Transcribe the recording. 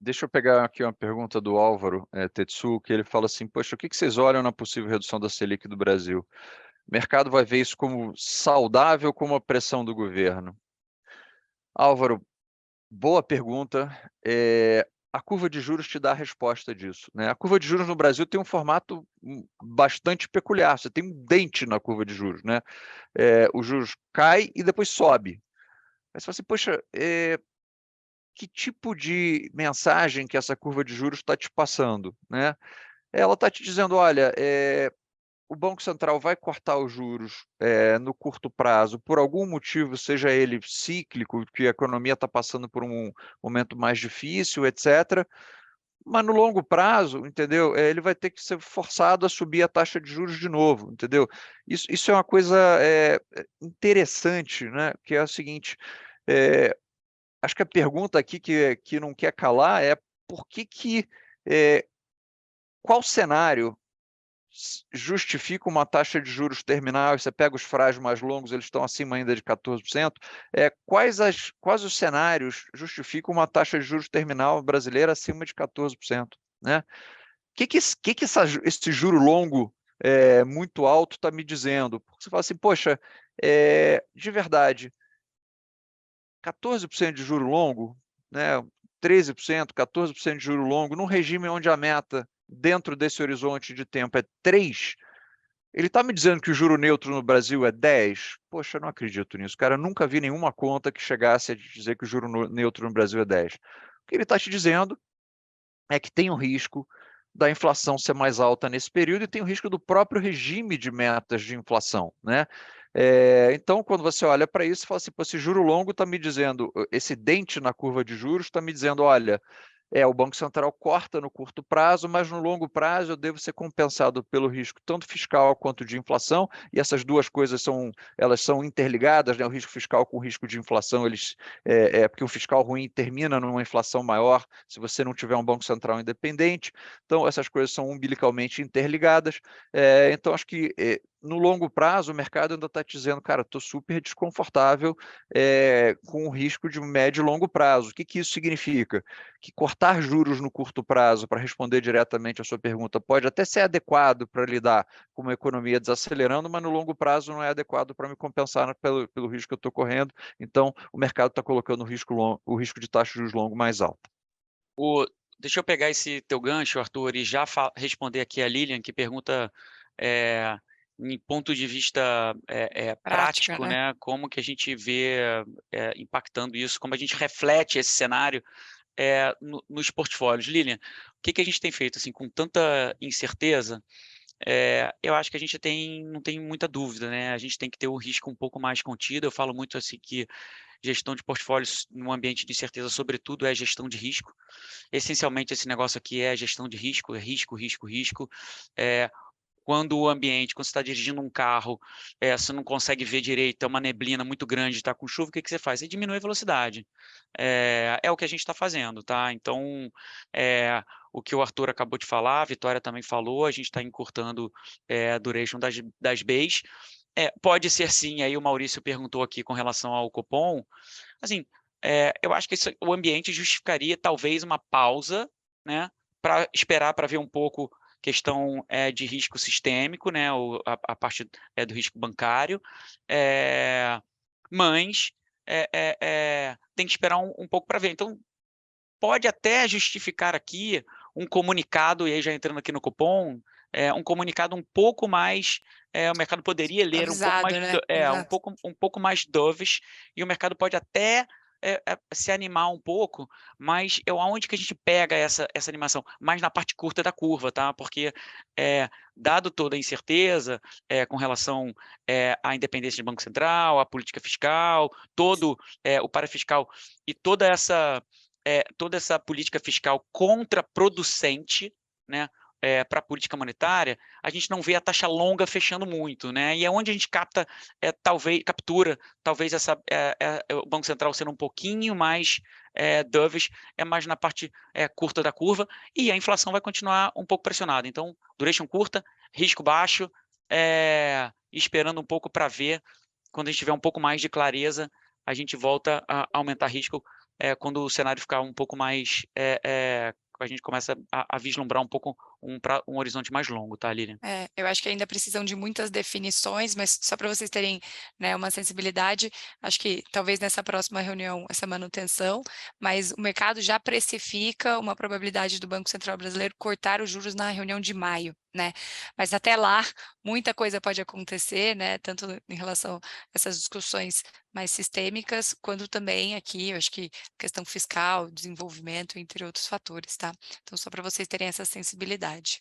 Deixa eu pegar aqui uma pergunta do Álvaro Tetsu, que ele fala assim, poxa, o que vocês olham na possível redução da Selic do Brasil? O mercado vai ver isso como saudável, como uma pressão do governo? Álvaro, boa pergunta. A curva de juros te dá a resposta disso, né? A curva de juros no Brasil tem um formato bastante peculiar. Você tem um dente na curva de juros, né? Os juros cai e depois sobe. Aí você fala assim, poxa, que tipo de mensagem que essa curva de juros está te passando, né? Ela está te dizendo, olha, o Banco Central vai cortar os juros no curto prazo por algum motivo, seja ele cíclico, que a economia está passando por um momento mais difícil, etc. Mas no longo prazo, entendeu? Ele vai ter que ser forçado a subir a taxa de juros de novo, entendeu? Isso é uma coisa interessante, né? Que é o seguinte, acho que a pergunta aqui que não quer calar é por que qual cenário justifica uma taxa de juros terminal? Você pega os frais mais longos, eles estão acima ainda de 14%. Quais os cenários justificam uma taxa de juros terminal brasileira acima de 14%? Né? Esse juro longo muito alto está me dizendo? Porque você fala assim, poxa, de verdade, 14% de juro longo, né, 13%, 14% de juro longo, num regime onde a meta dentro desse horizonte de tempo é 3, ele está me dizendo que o juro neutro no Brasil é 10? Poxa, eu não acredito nisso, cara. Eu nunca vi nenhuma conta que chegasse a dizer que o juro neutro no Brasil é 10. O que ele está te dizendo é que tem um risco da inflação ser mais alta nesse período e tem o risco do próprio regime de metas de inflação, né? Então, quando você olha para isso, você fala assim, pô, esse juro longo está me dizendo, esse dente na curva de juros está me dizendo, olha, o Banco Central corta no curto prazo, mas no longo prazo eu devo ser compensado pelo risco tanto fiscal quanto de inflação, e essas duas coisas elas são interligadas, né? O risco fiscal com o risco de inflação, porque o fiscal ruim termina numa inflação maior se você não tiver um Banco Central independente, então essas coisas são umbilicalmente interligadas, então acho que no longo prazo o mercado ainda está te dizendo, cara, estou super desconfortável com o risco de médio e longo prazo. O que isso significa? Que cortar juros no curto prazo, para responder diretamente a sua pergunta, pode até ser adequado para lidar com uma economia desacelerando, mas no longo prazo não é adequado para me compensar pelo risco que eu estou correndo. Então, o mercado está colocando o risco de taxa de juros longo mais alta. Deixa eu pegar esse teu gancho, Arthur, e já responder aqui a Lilian, que pergunta em ponto de vista Prática, prático, né? né? Como que a gente vê impactando isso, como a gente reflete esse cenário nos portfólios. Lilian, o que a gente tem feito assim, com tanta incerteza? Eu acho que a gente não tem muita dúvida, né? A gente tem que ter o risco um pouco mais contido. Eu falo muito assim que gestão de portfólios num ambiente de incerteza, sobretudo, é gestão de risco. Essencialmente, esse negócio aqui é gestão de risco, é risco, risco, risco. Quando você está dirigindo um carro, você não consegue ver direito, é uma neblina muito grande, está com chuva, o que você faz? Você diminui a velocidade. É o que a gente está fazendo, tá? Então, o que o Arthur acabou de falar, a Vitória também falou, a gente está encurtando a duration das Bs. Pode ser sim, aí o Maurício perguntou aqui com relação ao cupom. Assim, eu acho que o ambiente justificaria talvez uma pausa, né, para esperar para ver um pouco questão de risco sistêmico, né, a parte do risco bancário, mas tem que esperar um pouco para ver. Então, pode até justificar aqui um comunicado, e aí já entrando aqui no cupom, um comunicado um pouco mais, o mercado poderia ler um pouco mais, Avisado, né? Exato. um pouco mais dovish, e o mercado pode até se animar um pouco, mas aonde que a gente pega essa animação? Mais na parte curta da curva, tá? Porque, dado toda a incerteza com relação à independência do Banco Central, à política fiscal, todo o parafiscal e toda essa política fiscal contraproducente, né, para a política monetária, a gente não vê a taxa longa fechando muito, né? E é onde a gente captura talvez o Banco Central sendo um pouquinho mais dovish, mais na parte curta da curva, e a inflação vai continuar um pouco pressionada. Então, duration curta, risco baixo, esperando um pouco para ver, quando a gente tiver um pouco mais de clareza, a gente volta a aumentar risco quando o cenário ficar um pouco mais, a gente começa a vislumbrar um pouco um horizonte mais longo, tá, Lilian? Eu acho que ainda precisam de muitas definições, mas só para vocês terem, né, uma sensibilidade, acho que talvez nessa próxima reunião, essa manutenção, mas o mercado já precifica uma probabilidade do Banco Central Brasileiro cortar os juros na reunião de maio, né? Mas até lá, muita coisa pode acontecer, né, tanto em relação a essas discussões mais sistêmicas, quanto também aqui, eu acho que questão fiscal, desenvolvimento, entre outros fatores, tá? Então, só para vocês terem essa sensibilidade.